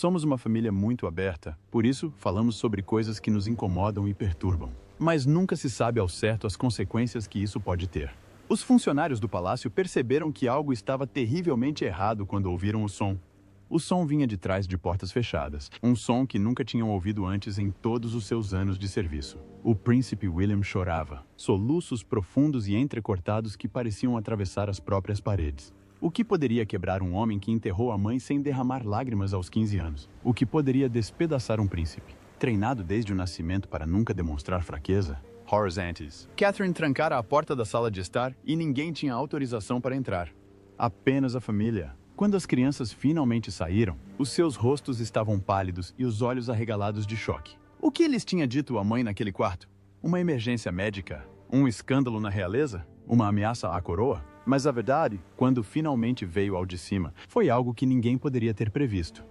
Somos uma família muito aberta, por isso falamos sobre coisas que nos incomodam e perturbam. Mas nunca se sabe ao certo as consequências que isso pode ter. Os funcionários do palácio perceberam que algo estava terrivelmente errado quando ouviram o som. O som vinha de trás de portas fechadas, um som que nunca tinham ouvido antes em todos os seus anos de serviço. O príncipe William chorava, soluços profundos e entrecortados que pareciam atravessar as próprias paredes. O que poderia quebrar um homem que enterrou a mãe sem derramar lágrimas aos 15 anos? O que poderia despedaçar um príncipe, treinado desde o nascimento para nunca demonstrar fraqueza? Horrors antes. Catherine trancara a porta da sala de estar e ninguém tinha autorização para entrar. Apenas a família. Quando as crianças finalmente saíram, os seus rostos estavam pálidos e os olhos arregalados de choque. O que eles tinham dito à mãe naquele quarto? Uma emergência médica? Um escândalo na realeza? Uma ameaça à coroa? Mas a verdade, quando finalmente veio ao de cima, foi algo que ninguém poderia ter previsto.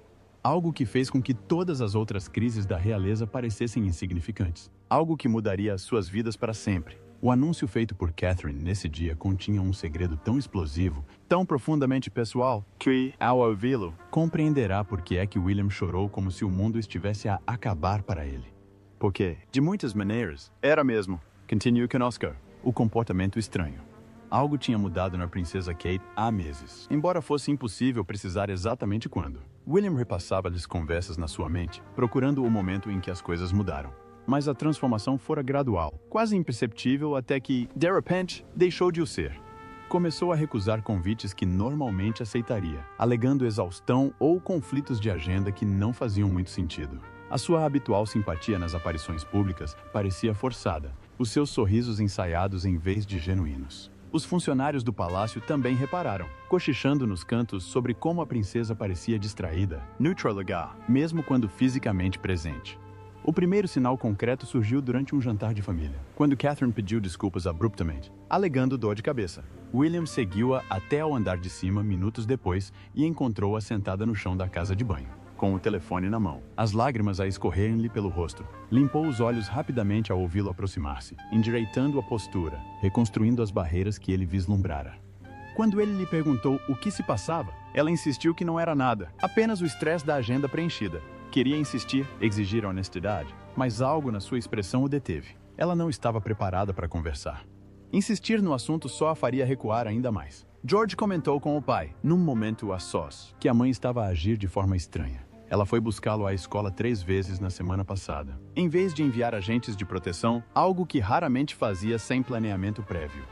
Algo que fez com que todas as outras crises da realeza parecessem insignificantes. Algo que mudaria as suas vidas para sempre. O anúncio feito por Catherine nesse dia continha um segredo tão explosivo, tão profundamente pessoal, que, ao ouvi-lo, compreenderá por que é que William chorou como se o mundo estivesse a acabar para ele. Porque, de muitas maneiras, era mesmo, continue conosco, o comportamento estranho. Algo tinha mudado na princesa Kate há meses, embora fosse impossível precisar exatamente quando. William repassava-lhes conversas na sua mente, procurando o momento em que as coisas mudaram. Mas a transformação fora gradual, quase imperceptível até que, de repente, deixou de o ser. Começou a recusar convites que normalmente aceitaria, alegando exaustão ou conflitos de agenda que não faziam muito sentido. A sua habitual simpatia nas aparições públicas parecia forçada, os seus sorrisos ensaiados em vez de genuínos. Os funcionários do palácio também repararam, cochichando nos cantos sobre como a princesa parecia distraída, neutraligar, mesmo quando fisicamente presente. O primeiro sinal concreto surgiu durante um jantar de família, quando Catherine pediu desculpas abruptamente, alegando dor de cabeça. William seguiu-a até ao andar de cima minutos depois e encontrou-a sentada no chão da casa de banho, com o telefone na mão, as lágrimas a escorrerem-lhe pelo rosto. Limpou os olhos rapidamente ao ouvi-lo aproximar-se, endireitando a postura, reconstruindo as barreiras que ele vislumbrara. Quando ele lhe perguntou o que se passava, ela insistiu que não era nada, apenas o estresse da agenda preenchida. Queria insistir, exigir honestidade, mas algo na sua expressão o deteve. Ela não estava preparada para conversar. Insistir no assunto só a faria recuar ainda mais. George comentou com o pai, num momento a sós, que a mãe estava a agir de forma estranha. Ela foi buscá-lo à escola 3 vezes na semana passada, em vez de enviar agentes de proteção, algo que raramente fazia sem planeamento prévio.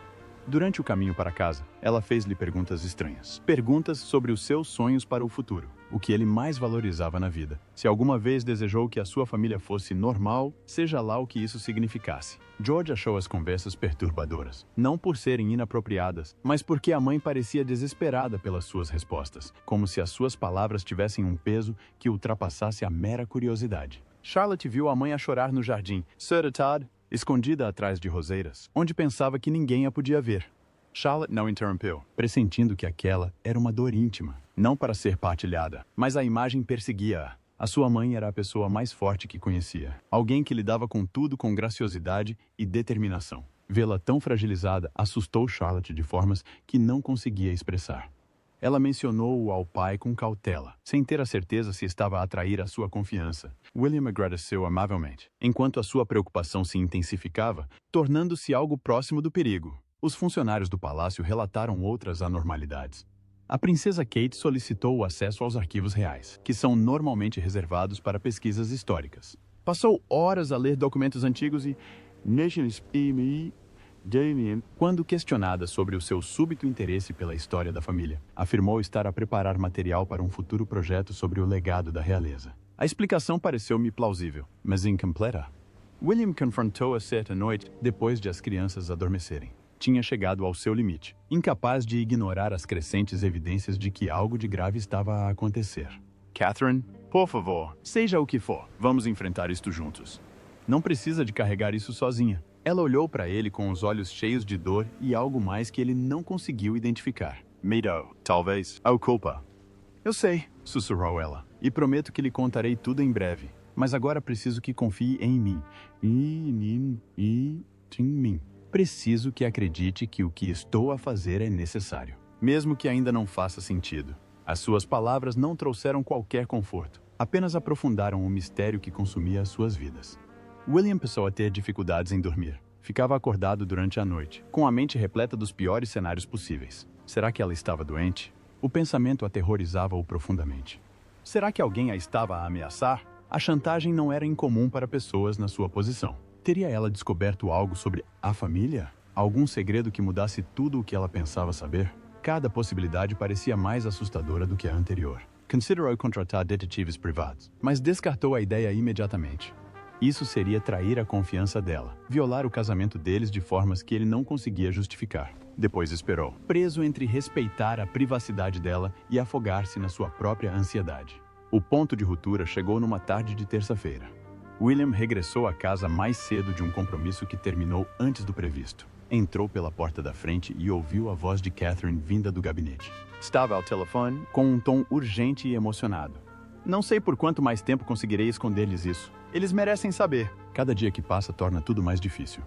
Durante o caminho para casa, ela fez-lhe perguntas estranhas. Perguntas sobre os seus sonhos para o futuro, o que ele mais valorizava na vida. Se alguma vez desejou que a sua família fosse normal, seja lá o que isso significasse. George achou as conversas perturbadoras, não por serem inapropriadas, mas porque a mãe parecia desesperada pelas suas respostas, como se as suas palavras tivessem um peso que ultrapassasse a mera curiosidade. Charlotte viu a mãe a chorar no jardim, Todd, escondida atrás de roseiras, onde pensava que ninguém a podia ver. Charlotte não interrompeu, pressentindo que aquela era uma dor íntima, não para ser partilhada, mas a imagem perseguia-a. A sua mãe era a pessoa mais forte que conhecia, alguém que lidava com tudo com graciosidade e determinação. Vê-la tão fragilizada assustou Charlotte de formas que não conseguia expressar. Ela mencionou-o ao pai com cautela, sem ter a certeza se estava a atrair a sua confiança. William agradeceu amavelmente, enquanto a sua preocupação se intensificava, tornando-se algo próximo do perigo. Os funcionários do palácio relataram outras anormalidades. A princesa Kate solicitou o acesso aos arquivos reais, que são normalmente reservados para pesquisas históricas. Passou horas a ler documentos antigos e... Quando questionada sobre o seu súbito interesse pela história da família, afirmou estar a preparar material para um futuro projeto sobre o legado da realeza. A explicação pareceu-me plausível, mas incompleta. William confrontou-a certa noite, depois de as crianças adormecerem. Tinha chegado ao seu limite, incapaz de ignorar as crescentes evidências de que algo de grave estava a acontecer. Catherine, por favor, seja o que for, vamos enfrentar isto juntos. Não precisa de carregar isso sozinha. Ela olhou para ele com os olhos cheios de dor e algo mais que ele não conseguiu identificar. Medo, talvez, ou culpa. Eu sei, sussurrou ela, e prometo que lhe contarei tudo em breve. Mas agora preciso que confie em mim. Em mim. Preciso que acredite que o que estou a fazer é necessário, mesmo que ainda não faça sentido. As suas palavras não trouxeram qualquer conforto. apenas aprofundaram o mistério que consumia as suas vidas. William passou a ter dificuldades em dormir. Ficava acordado durante a noite, com a mente repleta dos piores cenários possíveis. Será que ela estava doente? O pensamento aterrorizava-o profundamente. Será que alguém a estava a ameaçar? A chantagem não era incomum para pessoas na sua posição. Teria ela descoberto algo sobre a família? Algum segredo que mudasse tudo o que ela pensava saber? Cada possibilidade parecia mais assustadora do que a anterior. Considerou contratar detetives privados, mas descartou a ideia imediatamente. Isso seria trair a confiança dela, violar o casamento deles de formas que ele não conseguia justificar. Depois esperou, preso entre respeitar a privacidade dela e afogar-se na sua própria ansiedade. O ponto de ruptura chegou numa tarde de terça-feira. William regressou à casa mais cedo de um compromisso que terminou antes do previsto. Entrou pela porta da frente e ouviu a voz de Catherine vinda do gabinete. Estava ao telefone com um tom urgente e emocionado. Não sei por quanto mais tempo conseguirei esconder-lhes isso. Eles merecem saber. Cada dia que passa torna tudo mais difícil.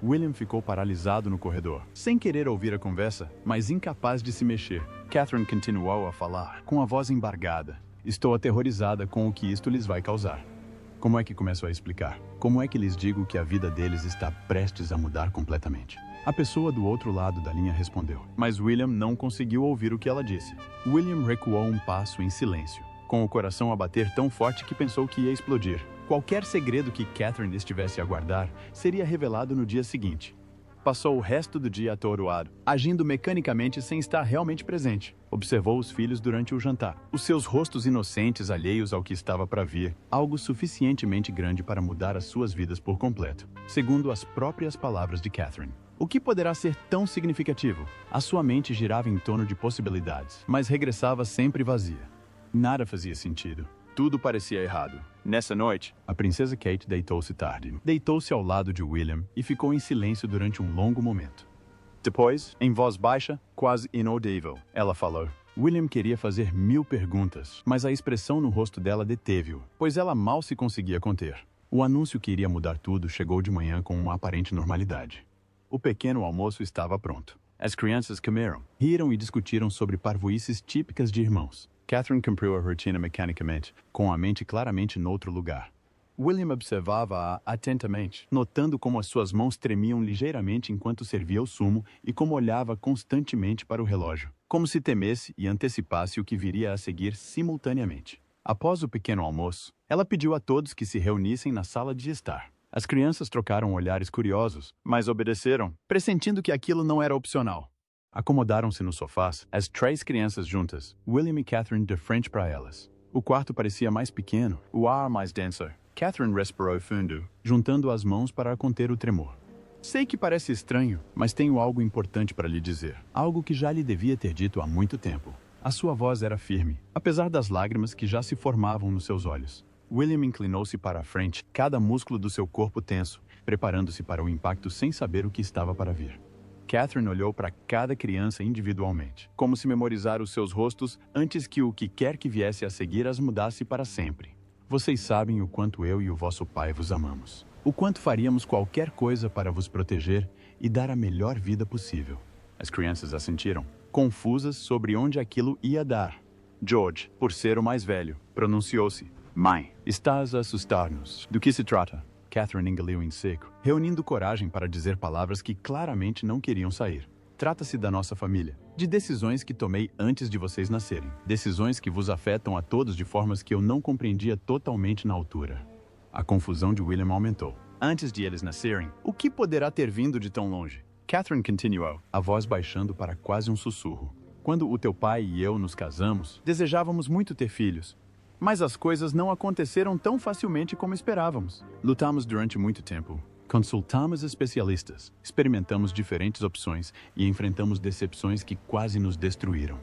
William ficou paralisado no corredor, sem querer ouvir a conversa, mas incapaz de se mexer. Catherine continuou a falar, com a voz embargada. Estou aterrorizada com o que isto lhes vai causar. Como é que começo a explicar? Como é que lhes digo que a vida deles está prestes a mudar completamente? A pessoa do outro lado da linha respondeu, mas William não conseguiu ouvir o que ela disse. William recuou um passo em silêncio, com o coração a bater tão forte que pensou que ia explodir. Qualquer segredo que Catherine estivesse a guardar seria revelado no dia seguinte. Passou o resto do dia atordoado, agindo mecanicamente sem estar realmente presente. Observou os filhos durante o jantar. Os seus rostos inocentes alheios ao que estava para vir, algo suficientemente grande para mudar as suas vidas por completo, segundo as próprias palavras de Catherine. O que poderá ser tão significativo? A sua mente girava em torno de possibilidades, mas regressava sempre vazia. Nada fazia sentido. Tudo parecia errado. Nessa noite, a princesa Kate deitou-se tarde. Deitou-se ao lado de William e ficou em silêncio durante um longo momento. Depois, em voz baixa, quase inaudível, ela falou. William queria fazer 1000 perguntas, mas a expressão no rosto dela deteve-o, pois ela mal se conseguia conter. O anúncio que iria mudar tudo chegou de manhã com uma aparente normalidade. O pequeno almoço estava pronto. As crianças comeram, riram e discutiram sobre parvoíces típicas de irmãos. Catherine cumpriu a rotina mecanicamente, com a mente claramente noutro lugar. William observava-a atentamente, notando como as suas mãos tremiam ligeiramente enquanto servia o sumo e como olhava constantemente para o relógio, como se temesse e antecipasse o que viria a seguir simultaneamente. Após o pequeno almoço, ela pediu a todos que se reunissem na sala de estar. As crianças trocaram olhares curiosos, mas obedeceram, pressentindo que aquilo não era opcional. Acomodaram-se nos sofás, as 3 crianças juntas, William e Catherine de frente para elas. O quarto parecia mais pequeno, o ar mais denso. Catherine respirou fundo, juntando as mãos para conter o tremor. Sei que parece estranho, mas tenho algo importante para lhe dizer. Algo que já lhe devia ter dito há muito tempo. A sua voz era firme, apesar das lágrimas que já se formavam nos seus olhos. William inclinou-se para a frente, cada músculo do seu corpo tenso, preparando-se para o impacto sem saber o que estava para vir. Catherine olhou para cada criança individualmente, como se memorizar os seus rostos antes que o que quer que viesse a seguir as mudasse para sempre. Vocês sabem o quanto eu e o vosso pai vos amamos. O quanto faríamos qualquer coisa para vos proteger e dar a melhor vida possível. As crianças assentiram, confusas sobre onde aquilo ia dar. George, por ser o mais velho, pronunciou-se. Mãe, estás a assustar-nos. Do que se trata? Catherine engoliu em seco, reunindo coragem para dizer palavras que claramente não queriam sair. Trata-se da nossa família, de decisões que tomei antes de vocês nascerem. Decisões que vos afetam a todos de formas que eu não compreendia totalmente na altura. A confusão de William aumentou. Antes de eles nascerem, o que poderá ter vindo de tão longe? Catherine continuou, a voz baixando para quase um sussurro. Quando o teu pai e eu nos casamos, desejávamos muito ter filhos. Mas as coisas não aconteceram tão facilmente como esperávamos. Lutamos durante muito tempo. Consultamos especialistas, experimentamos diferentes opções e enfrentamos decepções que quase nos destruíram.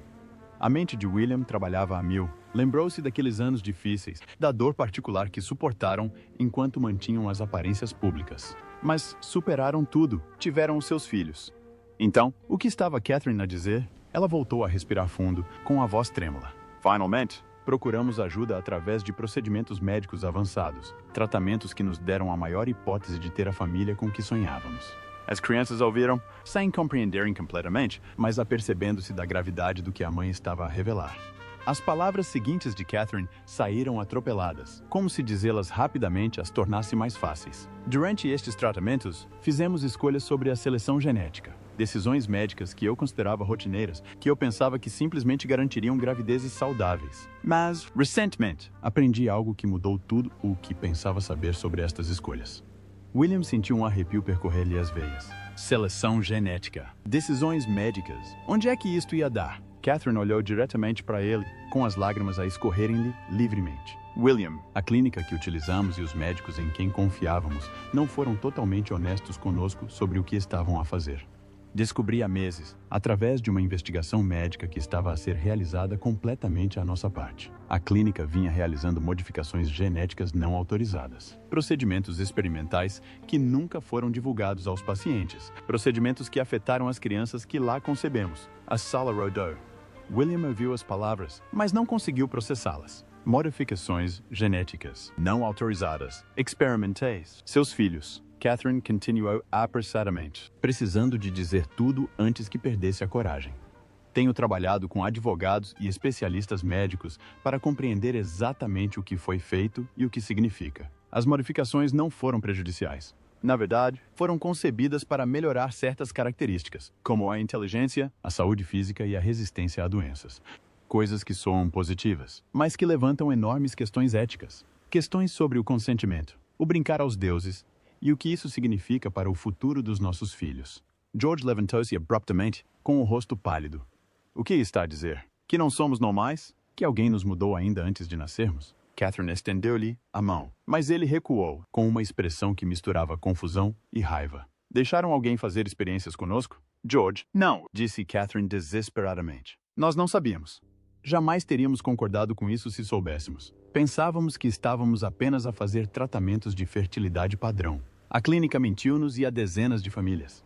A mente de William trabalhava a mil. Lembrou-se daqueles anos difíceis, da dor particular que suportaram enquanto mantinham as aparências públicas. Mas superaram tudo, tiveram os seus filhos. Então, o que estava Catherine a dizer? Ela voltou a respirar fundo, com a voz trêmula. Finalmente, procuramos ajuda através de procedimentos médicos avançados, tratamentos que nos deram a maior hipótese de ter a família com que sonhávamos. As crianças ouviram, sem compreenderem completamente, mas apercebendo-se da gravidade do que a mãe estava a revelar. As palavras seguintes de Catherine saíram atropeladas, como se dizê-las rapidamente as tornasse mais fáceis. Durante estes tratamentos, fizemos escolhas sobre a seleção genética. Decisões médicas que eu considerava rotineiras, que eu pensava que simplesmente garantiriam gravidezes saudáveis. Mas, recentemente, aprendi algo que mudou tudo o que pensava saber sobre estas escolhas. William sentiu um arrepio percorrer-lhe as veias. Seleção genética. Decisões médicas. Onde é que isto ia dar? Catherine olhou diretamente para ele, com as lágrimas a escorrerem-lhe livremente. William, a clínica que utilizamos e os médicos em quem confiávamos não foram totalmente honestos conosco sobre o que estavam a fazer. Descobri há meses, através de uma investigação médica que estava a ser realizada completamente à nossa parte. A clínica vinha realizando modificações genéticas não autorizadas. Procedimentos experimentais que nunca foram divulgados aos pacientes. Procedimentos que afetaram as crianças que lá concebemos. A sala rodou. William ouviu as palavras, mas não conseguiu processá-las. Modificações genéticas não autorizadas. Experimentais. Seus filhos. Catherine continuou apressadamente, precisando de dizer tudo antes que perdesse a coragem. Tenho trabalhado com advogados e especialistas médicos para compreender exatamente o que foi feito e o que significa. As modificações não foram prejudiciais. Na verdade, foram concebidas para melhorar certas características, como a inteligência, a saúde física e a resistência a doenças. Coisas que soam positivas, mas que levantam enormes questões éticas. Questões sobre o consentimento, o brincar aos deuses, e o que isso significa para o futuro dos nossos filhos. George levantou-se abruptamente, com o rosto pálido. O que está a dizer? Que não somos normais? Que alguém nos mudou ainda antes de nascermos? Catherine estendeu-lhe a mão, mas ele recuou, com uma expressão que misturava confusão e raiva. Deixaram alguém fazer experiências conosco? George, não, disse Catherine desesperadamente. Nós não sabíamos. Jamais teríamos concordado com isso se soubéssemos. Pensávamos que estávamos apenas a fazer tratamentos de fertilidade padrão. A clínica mentiu-nos e a dezenas de famílias.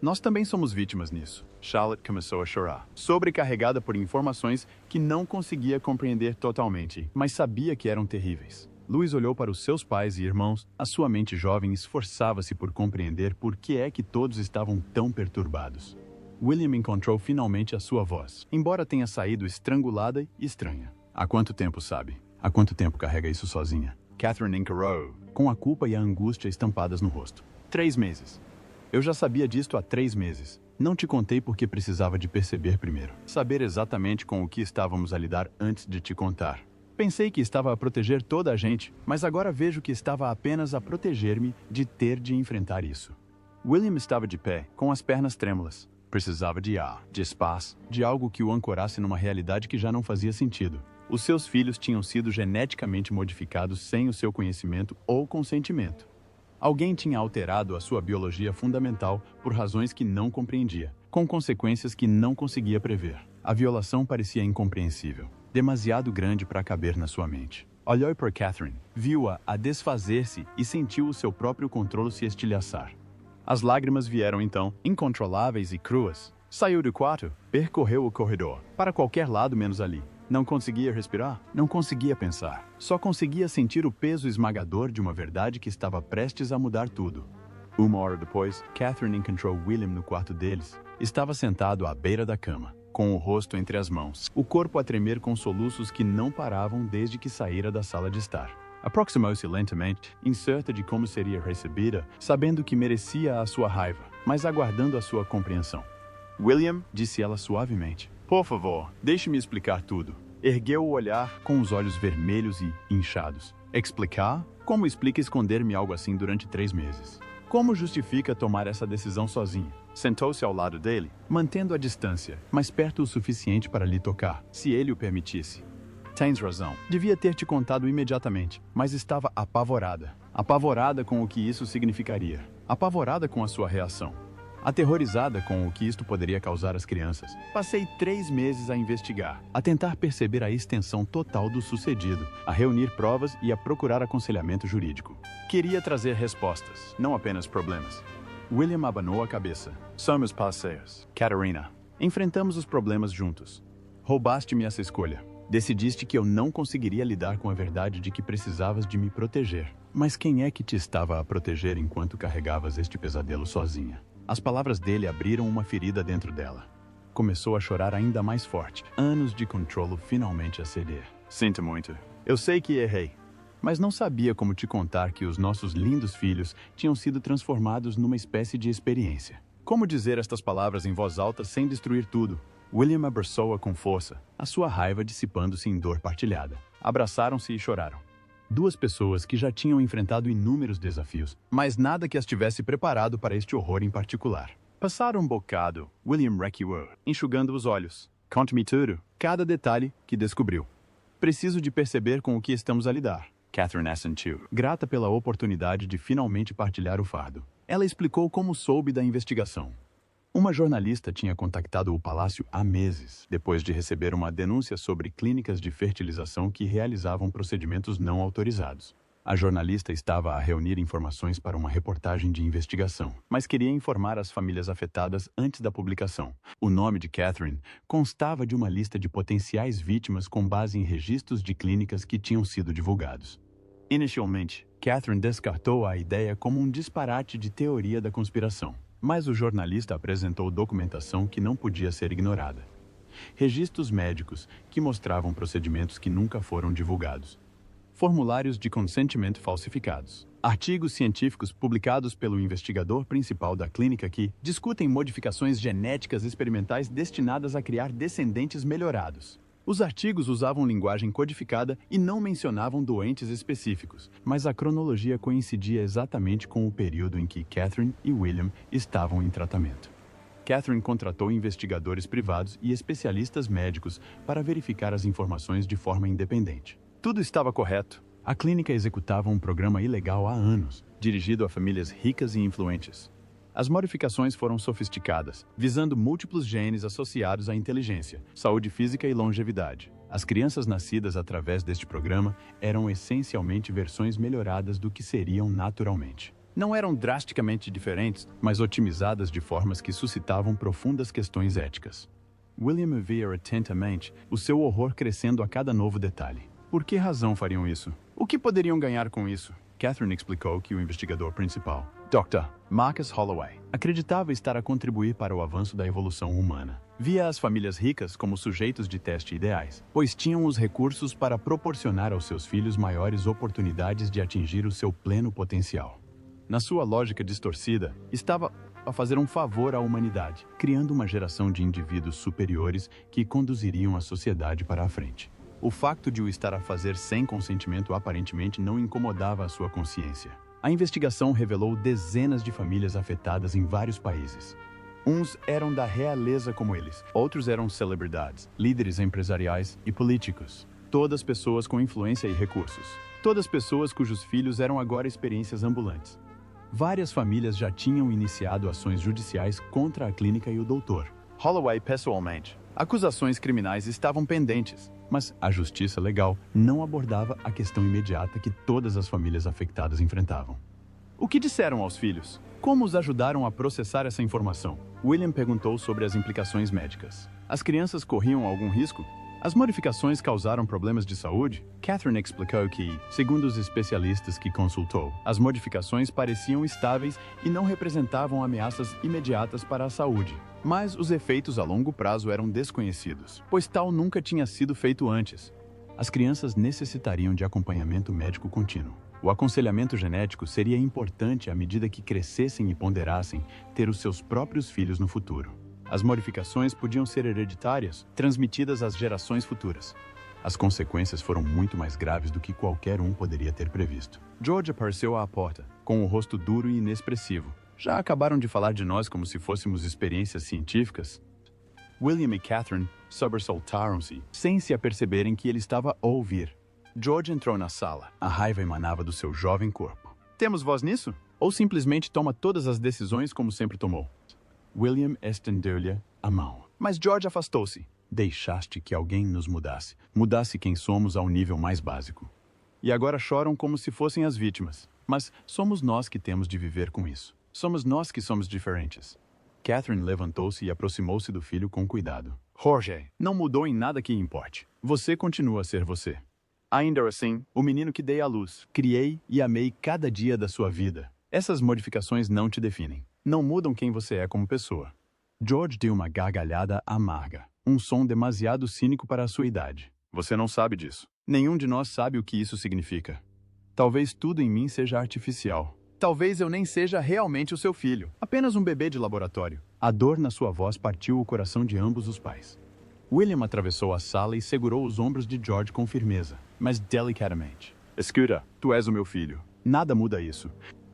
Nós também somos vítimas nisso. Charlotte começou a chorar, sobrecarregada por informações que não conseguia compreender totalmente, mas sabia que eram terríveis. Louis olhou para os seus pais e irmãos. A sua mente jovem esforçava-se por compreender por que é que todos estavam tão perturbados. William encontrou finalmente a sua voz, embora tenha saído estrangulada e estranha. Há quanto tempo, sabe? Há quanto tempo carrega isso sozinha? Catherine encarou, com a culpa e a angústia estampadas no rosto. 3 meses. Eu já sabia disto há 3 meses. Não te contei porque precisava de perceber primeiro. Saber exatamente com o que estávamos a lidar antes de te contar. Pensei que estava a proteger toda a gente, mas agora vejo que estava apenas a proteger-me de ter de enfrentar isso. William estava de pé, com as pernas trêmulas. Precisava de ar, de espaço, de algo que o ancorasse numa realidade que já não fazia sentido. Os seus filhos tinham sido geneticamente modificados sem o seu conhecimento ou consentimento. Alguém tinha alterado a sua biologia fundamental por razões que não compreendia, com consequências que não conseguia prever. A violação parecia incompreensível, demasiado grande para caber na sua mente. Olhou para Catherine, viu-a a desfazer-se e sentiu o seu próprio controle se estilhaçar. As lágrimas vieram então, incontroláveis e cruas. Saiu do quarto, percorreu o corredor, para qualquer lado menos ali. Não conseguia respirar, não conseguia pensar. Só conseguia sentir o peso esmagador de uma verdade que estava prestes a mudar tudo. 1 hora depois, Catherine encontrou William no quarto deles. Estava sentado à beira da cama, com o rosto entre as mãos, o corpo a tremer com soluços que não paravam desde que saíra da sala de estar. Aproximou-se lentamente, incerta de como seria recebida, sabendo que merecia a sua raiva, mas aguardando a sua compreensão. William, disse ela suavemente, por favor, deixe-me explicar tudo. Ergueu o olhar com os olhos vermelhos e inchados. Explicar? Como explica esconder-me algo assim durante 3 meses? Como justifica tomar essa decisão sozinha? Sentou-se ao lado dele, mantendo a distância, mas perto o suficiente para lhe tocar, se ele o permitisse. Tens razão. Devia ter te contado imediatamente, mas estava apavorada. Apavorada com o que isso significaria. Apavorada com a sua reação. Aterrorizada com o que isto poderia causar às crianças. Passei 3 meses a investigar, a tentar perceber a extensão total do sucedido, a reunir provas e a procurar aconselhamento jurídico. Queria trazer respostas, não apenas problemas. William abanou a cabeça. Somos parceiros. Catarina. Enfrentamos os problemas juntos. Roubaste-me essa escolha. Decidiste que eu não conseguiria lidar com a verdade de que precisavas de me proteger. Mas quem é que te estava a proteger enquanto carregavas este pesadelo sozinha? As palavras dele abriram uma ferida dentro dela. começou a chorar ainda mais forte. Anos de controlo finalmente a ceder. Sinto muito. Eu sei que errei, mas não sabia como te contar que os nossos lindos filhos tinham sido transformados numa espécie de experiência. Como dizer estas palavras em voz alta sem destruir tudo? William abraçou-a com força, a sua raiva dissipando-se em dor partilhada. Abraçaram-se e choraram. Duas pessoas que já tinham enfrentado inúmeros desafios, mas nada que as tivesse preparado para este horror em particular. Passaram um bocado, William recuou, enxugando os olhos. Conte-me tudo, cada detalhe que descobriu. Preciso de perceber com o que estamos a lidar. Catherine assentiu, grata pela oportunidade de finalmente partilhar o fardo. Ela explicou como soube da investigação. Uma jornalista tinha contactado o palácio há meses, depois de receber uma denúncia sobre clínicas de fertilização que realizavam procedimentos não autorizados. A jornalista estava a reunir informações para uma reportagem de investigação, mas queria informar as famílias afetadas antes da publicação. O nome de Catherine constava de uma lista de potenciais vítimas com base em registros de clínicas que tinham sido divulgados. Inicialmente, Catherine descartou a ideia como um disparate de teoria da conspiração, mas o jornalista apresentou documentação que não podia ser ignorada. Registros médicos que mostravam procedimentos que nunca foram divulgados. Formulários de consentimento falsificados. Artigos científicos publicados pelo investigador principal da clínica que discutem modificações genéticas experimentais destinadas a criar descendentes melhorados. Os artigos usavam linguagem codificada e não mencionavam doentes específicos, mas a cronologia coincidia exatamente com o período em que Catherine e William estavam em tratamento. Catherine contratou investigadores privados e especialistas médicos para verificar as informações de forma independente. Tudo estava correto. A clínica executava um programa ilegal há anos, dirigido a famílias ricas e influentes. As modificações foram sofisticadas, visando múltiplos genes associados à inteligência, saúde física e longevidade. As crianças nascidas através deste programa eram essencialmente versões melhoradas do que seriam naturalmente. Não eram drasticamente diferentes, mas otimizadas de formas que suscitavam profundas questões éticas. William via atentamente o seu horror crescendo a cada novo detalhe. Por que razão fariam isso? O que poderiam ganhar com isso? Catherine explicou que o investigador principal, Dr. Marcus Holloway, acreditava estar a contribuir para o avanço da evolução humana. Via as famílias ricas como sujeitos de teste ideais, pois tinham os recursos para proporcionar aos seus filhos maiores oportunidades de atingir o seu pleno potencial. Na sua lógica distorcida, estava a fazer um favor à humanidade, criando uma geração de indivíduos superiores que conduziriam a sociedade para a frente. O facto de o estar a fazer sem consentimento aparentemente não incomodava a sua consciência. A investigação revelou dezenas de famílias afetadas em vários países. Uns eram da realeza como eles, outros eram celebridades, líderes empresariais e políticos. Todas pessoas com influência e recursos. Todas pessoas cujos filhos eram agora experiências ambulantes. Várias famílias já tinham iniciado ações judiciais contra a clínica e o doutor Holloway pessoalmente. Acusações criminais estavam pendentes, mas a justiça legal não abordava a questão imediata que todas as famílias afetadas enfrentavam. O que disseram aos filhos? Como os ajudaram a processar essa informação? William perguntou sobre as implicações médicas. As crianças corriam algum risco? As modificações causaram problemas de saúde? Catherine explicou que, segundo os especialistas que consultou, as modificações pareciam estáveis e não representavam ameaças imediatas para a saúde. Mas os efeitos a longo prazo eram desconhecidos, pois tal nunca tinha sido feito antes. As crianças necessitariam de acompanhamento médico contínuo. O aconselhamento genético seria importante à medida que crescessem e ponderassem ter os seus próprios filhos no futuro. As modificações podiam ser hereditárias, transmitidas às gerações futuras. As consequências foram muito mais graves do que qualquer um poderia ter previsto. George apareceu à porta, com o rosto duro e inexpressivo. Já acabaram de falar de nós como se fôssemos experiências científicas? William e Catherine sobressaltaram-se, sem se aperceberem que ele estava a ouvir. George entrou na sala. A raiva emanava do seu jovem corpo. Temos voz nisso? Ou simplesmente toma todas as decisões como sempre tomou? William estendeu-lhe a mão. Mas George afastou-se. Deixaste que alguém nos mudasse quem somos ao nível mais básico. E agora choram como se fossem as vítimas. Mas somos nós que temos de viver com isso. Somos nós que somos diferentes. Catherine levantou-se e aproximou-se do filho com cuidado. Jorge, não mudou em nada que importe. Você continua a ser você. Ainda assim, o menino que dei à luz, criei e amei cada dia da sua vida. Essas modificações não te definem. Não mudam quem você é como pessoa. George deu uma gargalhada amarga, um som demasiado cínico para a sua idade. Você não sabe disso. Nenhum de nós sabe o que isso significa. Talvez tudo em mim seja artificial. Talvez eu nem seja realmente o seu filho, apenas um bebê de laboratório. A dor na sua voz partiu o coração de ambos os pais. William atravessou a sala e segurou os ombros de George com firmeza, mas delicadamente. Escuta, tu és o meu filho. Nada muda isso.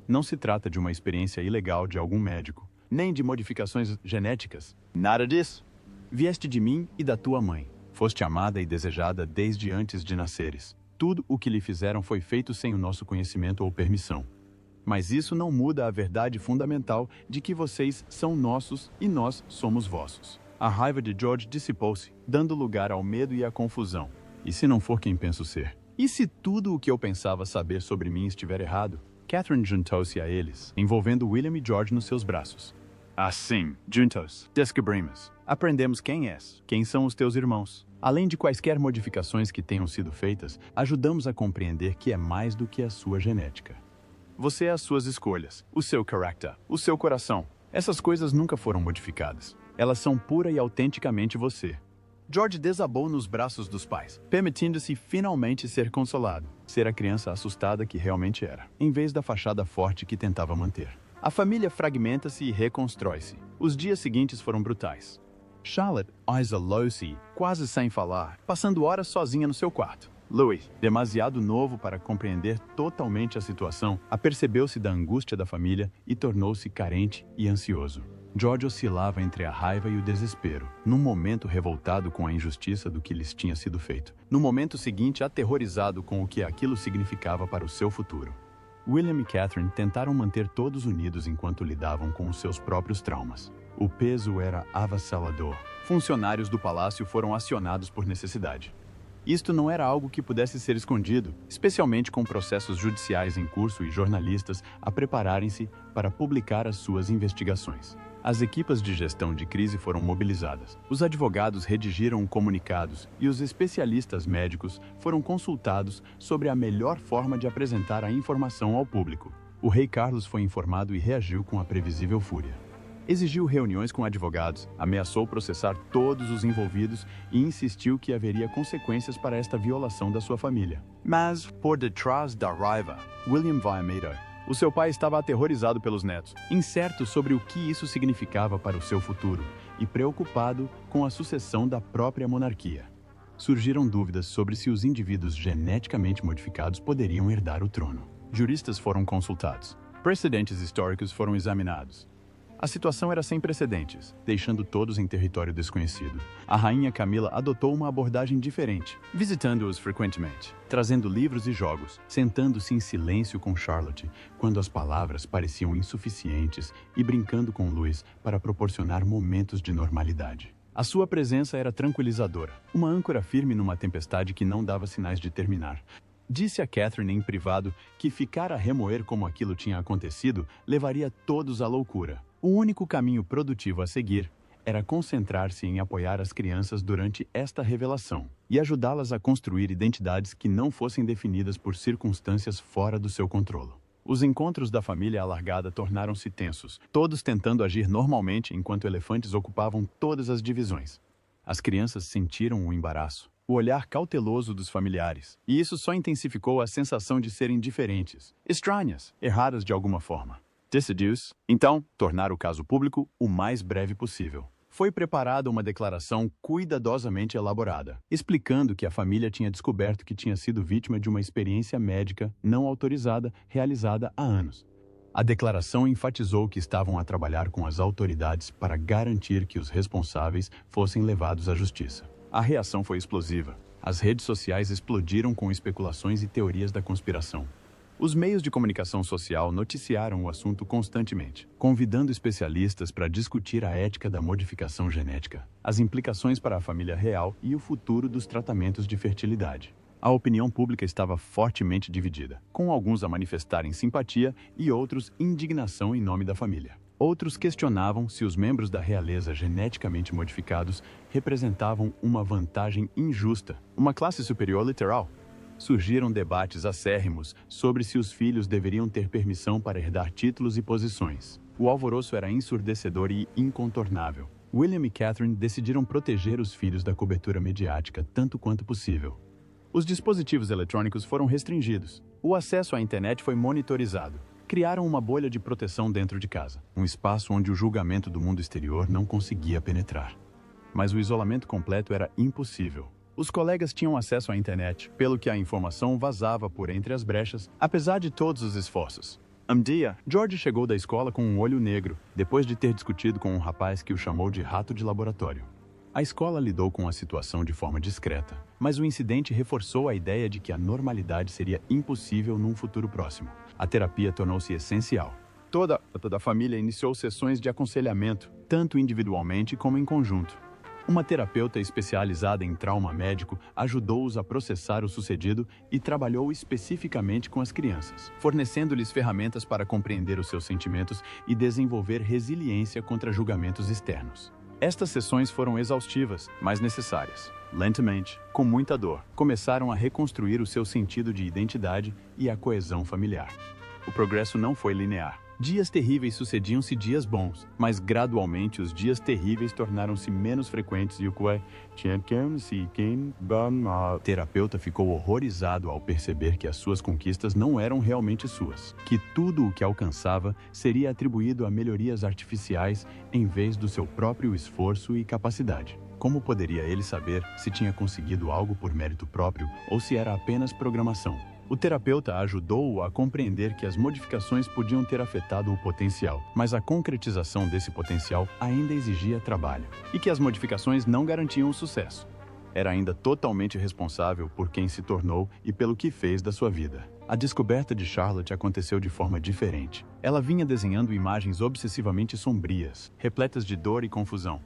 Não se trata de uma experiência ilegal de algum médico, nem de modificações genéticas. Nada disso. Vieste de mim e da tua mãe. Foste amada e desejada desde antes de nasceres. Tudo o que lhe fizeram foi feito sem o nosso conhecimento ou permissão. Mas isso não muda a verdade fundamental de que vocês são nossos e nós somos vossos. A raiva de George dissipou-se, dando lugar ao medo e à confusão. E se não for quem penso ser? E se tudo o que eu pensava saber sobre mim estiver errado? Catherine juntou-se a eles, envolvendo William e George nos seus braços. Assim, juntos, descobrimos. Aprendemos quem és, quem são os teus irmãos. Além de quaisquer modificações que tenham sido feitas, ajudamos a compreender que é mais do que a sua genética. Você é as suas escolhas, o seu caráter, o seu coração. Essas coisas nunca foram modificadas. Elas são pura e autenticamente você. George desabou nos braços dos pais, permitindo-se finalmente ser consolado, ser a criança assustada que realmente era, em vez da fachada forte que tentava manter. A família fragmenta-se e reconstrói-se. Os dias seguintes foram brutais. Charlotte isolou-se, quase sem falar, passando horas sozinha no seu quarto. Louis, demasiado novo para compreender totalmente a situação, apercebeu-se da angústia da família e tornou-se carente e ansioso. George oscilava entre a raiva e o desespero, num momento revoltado com a injustiça do que lhes tinha sido feito, no momento seguinte aterrorizado com o que aquilo significava para o seu futuro. William e Catherine tentaram manter todos unidos enquanto lidavam com os seus próprios traumas. O peso era avassalador. Funcionários do palácio foram acionados por necessidade. Isto não era algo que pudesse ser escondido, especialmente com processos judiciais em curso e jornalistas a prepararem-se para publicar as suas investigações. As equipas de gestão de crise foram mobilizadas. Os advogados redigiram comunicados e os especialistas médicos foram consultados sobre a melhor forma de apresentar a informação ao público. O rei Carlos foi informado e reagiu com a previsível fúria. Exigiu reuniões com advogados, ameaçou processar todos os envolvidos e insistiu que haveria consequências para esta violação da sua família. Mas, por detrás da raiva, William Viameda, o seu pai estava aterrorizado pelos netos, incerto sobre o que isso significava para o seu futuro e preocupado com a sucessão da própria monarquia. Surgiram dúvidas sobre se os indivíduos geneticamente modificados poderiam herdar o trono. Juristas foram consultados. Precedentes históricos foram examinados. A situação era sem precedentes, deixando todos em território desconhecido. A rainha Camila adotou uma abordagem diferente, visitando-os frequentemente, trazendo livros e jogos, sentando-se em silêncio com Charlotte, quando as palavras pareciam insuficientes, e brincando com Louis para proporcionar momentos de normalidade. A sua presença era tranquilizadora, uma âncora firme numa tempestade que não dava sinais de terminar. Disse a Catherine em privado que ficar a remoer como aquilo tinha acontecido levaria todos à loucura. O único caminho produtivo a seguir era concentrar-se em apoiar as crianças durante esta revelação e ajudá-las a construir identidades que não fossem definidas por circunstâncias fora do seu controle. Os encontros da família alargada tornaram-se tensos, todos tentando agir normalmente enquanto elefantes ocupavam todas as divisões. As crianças sentiram o embaraço, o olhar cauteloso dos familiares, e isso só intensificou a sensação de serem diferentes, estranhas, erradas de alguma forma. Decidiu-se, então, tornar o caso público o mais breve possível. Foi preparada uma declaração cuidadosamente elaborada, explicando que a família tinha descoberto que tinha sido vítima de uma experiência médica não autorizada realizada há anos. A declaração enfatizou que estavam a trabalhar com as autoridades para garantir que os responsáveis fossem levados à justiça. A reação foi explosiva. As redes sociais explodiram com especulações e teorias da conspiração. Os meios de comunicação social noticiaram o assunto constantemente, convidando especialistas para discutir a ética da modificação genética, as implicações para a família real e o futuro dos tratamentos de fertilidade. A opinião pública estava fortemente dividida, com alguns a manifestarem simpatia e outros indignação em nome da família. Outros questionavam se os membros da realeza geneticamente modificados representavam uma vantagem injusta, uma classe superior literal. Surgiram debates acérrimos sobre se os filhos deveriam ter permissão para herdar títulos e posições. O alvoroço era ensurdecedor e incontornável. William e Catherine decidiram proteger os filhos da cobertura mediática tanto quanto possível. Os dispositivos eletrônicos foram restringidos. O acesso à internet foi monitorizado. Criaram uma bolha de proteção dentro de casa, um espaço onde o julgamento do mundo exterior não conseguia penetrar. Mas o isolamento completo era impossível. Os colegas tinham acesso à internet, pelo que a informação vazava por entre as brechas, apesar de todos os esforços. Um dia, George chegou da escola com um olho negro, depois de ter discutido com um rapaz que o chamou de rato de laboratório. A escola lidou com a situação de forma discreta, mas o incidente reforçou a ideia de que a normalidade seria impossível num futuro próximo. A terapia tornou-se essencial. Toda a família iniciou sessões de aconselhamento, tanto individualmente como em conjunto. Uma terapeuta especializada em trauma médico ajudou-os a processar o sucedido e trabalhou especificamente com as crianças, fornecendo-lhes ferramentas para compreender os seus sentimentos e desenvolver resiliência contra julgamentos externos. Estas sessões foram exaustivas, mas necessárias. Lentamente, com muita dor, começaram a reconstruir o seu sentido de identidade e a coesão familiar. O progresso não foi linear. Dias terríveis sucediam-se dias bons, mas gradualmente os dias terríveis tornaram-se menos frequentes e o terapeuta ficou horrorizado ao perceber que as suas conquistas não eram realmente suas, que tudo o que alcançava seria atribuído a melhorias artificiais em vez do seu próprio esforço e capacidade. Como poderia ele saber se tinha conseguido algo por mérito próprio ou se era apenas programação? O terapeuta ajudou-o a compreender que as modificações podiam ter afetado o potencial, mas a concretização desse potencial ainda exigia trabalho, e que as modificações não garantiam o sucesso. Era ainda totalmente responsável por quem se tornou e pelo que fez da sua vida. A descoberta de Charlotte aconteceu de forma diferente. Ela vinha desenhando imagens obsessivamente sombrias, repletas de dor e confusão.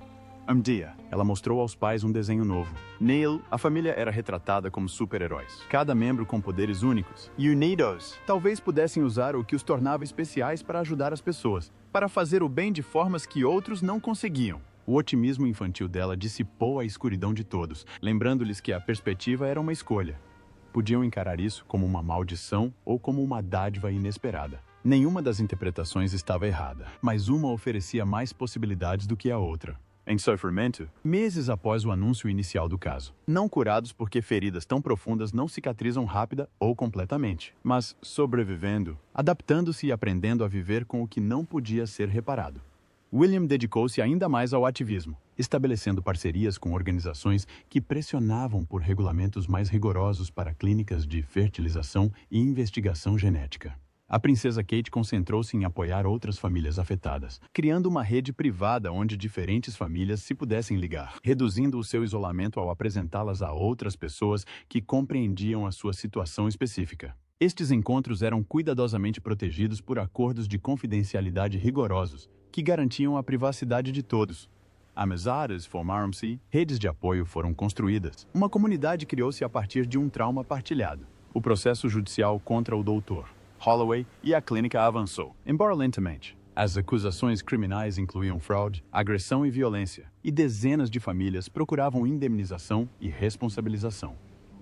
Um dia, ela mostrou aos pais um desenho novo. Nele, a família era retratada como super-heróis, cada membro com poderes únicos. Unidos! Talvez pudessem usar o que os tornava especiais para ajudar as pessoas, para fazer o bem de formas que outros não conseguiam. O otimismo infantil dela dissipou a escuridão de todos, lembrando-lhes que a perspectiva era uma escolha. Podiam encarar isso como uma maldição ou como uma dádiva inesperada. Nenhuma das interpretações estava errada, mas uma oferecia mais possibilidades do que a outra. Em sofrimento, meses após o anúncio inicial do caso. Não curados porque feridas tão profundas não cicatrizam rápida ou completamente, mas sobrevivendo, adaptando-se e aprendendo a viver com o que não podia ser reparado. William dedicou-se ainda mais ao ativismo, estabelecendo parcerias com organizações que pressionavam por regulamentos mais rigorosos para clínicas de fertilização e investigação genética. A princesa Kate concentrou-se em apoiar outras famílias afetadas, criando uma rede privada onde diferentes famílias se pudessem ligar, reduzindo o seu isolamento ao apresentá-las a outras pessoas que compreendiam a sua situação específica. Estes encontros eram cuidadosamente protegidos por acordos de confidencialidade rigorosos, que garantiam a privacidade de todos. Amizades formaram-se, redes de apoio foram construídas. Uma comunidade criou-se a partir de um trauma partilhado. O processo judicial contra o Dr. Holloway e a clínica avançou, embora lentamente. As acusações criminais incluíam fraude, agressão e violência, e dezenas de famílias procuravam indemnização e responsabilização.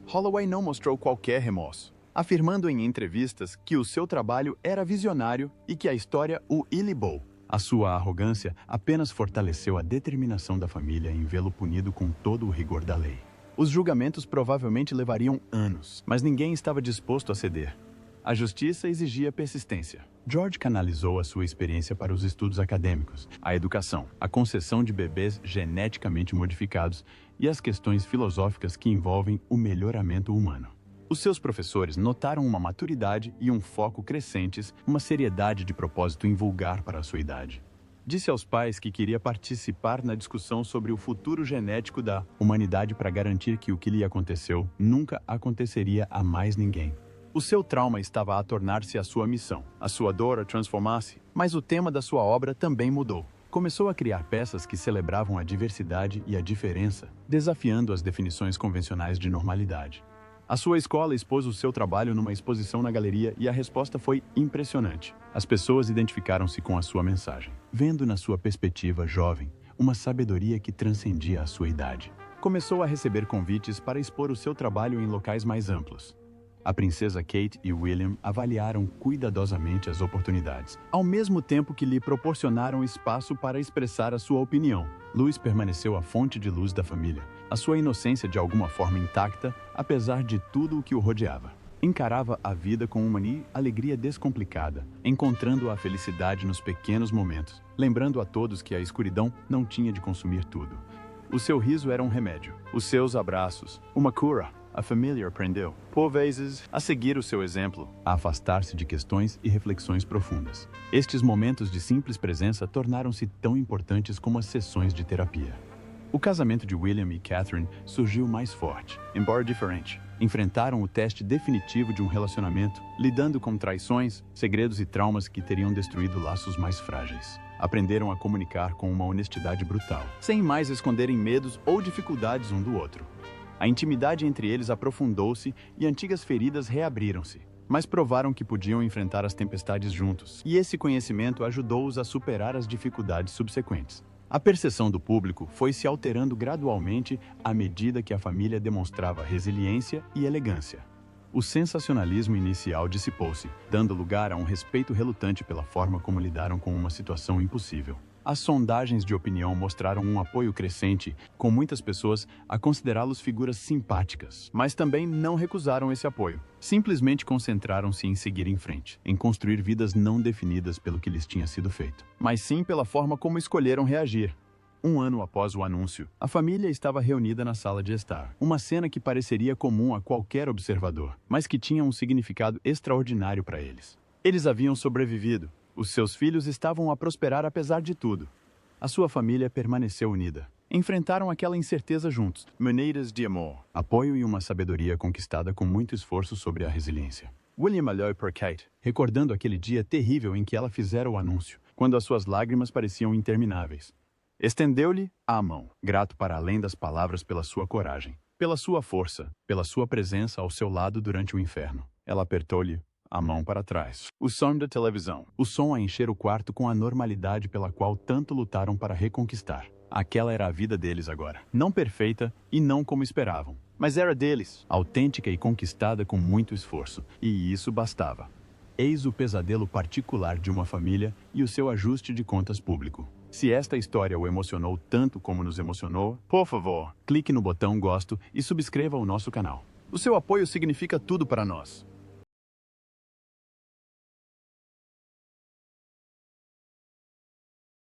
Holloway não mostrou qualquer remorso, afirmando em entrevistas que o seu trabalho era visionário e que a história o ilibou. A sua arrogância apenas fortaleceu a determinação da família em vê-lo punido com todo o rigor da lei. Os julgamentos provavelmente levariam anos, mas ninguém estava disposto a ceder. A justiça exigia persistência. George canalizou a sua experiência para os estudos acadêmicos, a educação, a concessão de bebês geneticamente modificados e as questões filosóficas que envolvem o melhoramento humano. Os seus professores notaram uma maturidade e um foco crescentes, uma seriedade de propósito invulgar para a sua idade. Disse aos pais que queria participar na discussão sobre o futuro genético da humanidade para garantir que o que lhe aconteceu nunca aconteceria a mais ninguém. O seu trauma estava a tornar-se a sua missão, a sua dor a transformar-se, mas o tema da sua obra também mudou. Começou a criar peças que celebravam a diversidade e a diferença, desafiando as definições convencionais de normalidade. A sua escola expôs o seu trabalho numa exposição na galeria e a resposta foi impressionante. As pessoas identificaram-se com a sua mensagem, vendo na sua perspectiva jovem uma sabedoria que transcendia a sua idade. Começou a receber convites para expor o seu trabalho em locais mais amplos. A princesa Kate e William avaliaram cuidadosamente as oportunidades, ao mesmo tempo que lhe proporcionaram espaço para expressar a sua opinião. Louis permaneceu a fonte de luz da família, a sua inocência de alguma forma intacta, apesar de tudo o que o rodeava. Encarava a vida com uma alegria descomplicada, encontrando a felicidade nos pequenos momentos, lembrando a todos que a escuridão não tinha de consumir tudo. O seu riso era um remédio, os seus abraços, uma cura. A família aprendeu, por vezes, a seguir o seu exemplo, a afastar-se de questões e reflexões profundas. Estes momentos de simples presença tornaram-se tão importantes como as sessões de terapia. O casamento de William e Catherine surgiu mais forte, embora diferente. Enfrentaram o teste definitivo de um relacionamento, lidando com traições, segredos e traumas que teriam destruído laços mais frágeis. Aprenderam a comunicar com uma honestidade brutal, sem mais esconderem medos ou dificuldades um do outro. A intimidade entre eles aprofundou-se e antigas feridas reabriram-se, mas provaram que podiam enfrentar as tempestades juntos, e esse conhecimento ajudou-os a superar as dificuldades subsequentes. A percepção do público foi se alterando gradualmente à medida que a família demonstrava resiliência e elegância. O sensacionalismo inicial dissipou-se, dando lugar a um respeito relutante pela forma como lidaram com uma situação impossível. As sondagens de opinião mostraram um apoio crescente, com muitas pessoas a considerá-los figuras simpáticas, mas também não recusaram esse apoio. Simplesmente concentraram-se em seguir em frente, em construir vidas não definidas pelo que lhes tinha sido feito, mas sim pela forma como escolheram reagir. Um ano após o anúncio, a família estava reunida na sala de estar. Uma cena que pareceria comum a qualquer observador, mas que tinha um significado extraordinário para eles. Eles haviam sobrevivido. Os seus filhos estavam a prosperar apesar de tudo. A sua família permaneceu unida. Enfrentaram aquela incerteza juntos, maneiras de amor, apoio e uma sabedoria conquistada com muito esforço sobre a resiliência. William olhou para Kate, recordando aquele dia terrível em que ela fizera o anúncio, quando as suas lágrimas pareciam intermináveis. Estendeu-lhe a mão, grato para além das palavras pela sua coragem, pela sua força, pela sua presença ao seu lado durante o inferno. Ela apertou-lhe a mão para trás. O som da televisão. O som a encher o quarto com a normalidade pela qual tanto lutaram para reconquistar. Aquela era a vida deles agora. Não perfeita e não como esperavam, mas era deles. Autêntica e conquistada com muito esforço. E isso bastava. Eis o pesadelo particular de uma família e o seu ajuste de contas público. Se esta história o emocionou tanto como nos emocionou, por favor, clique no botão gosto e subscreva o nosso canal. O seu apoio significa tudo para nós.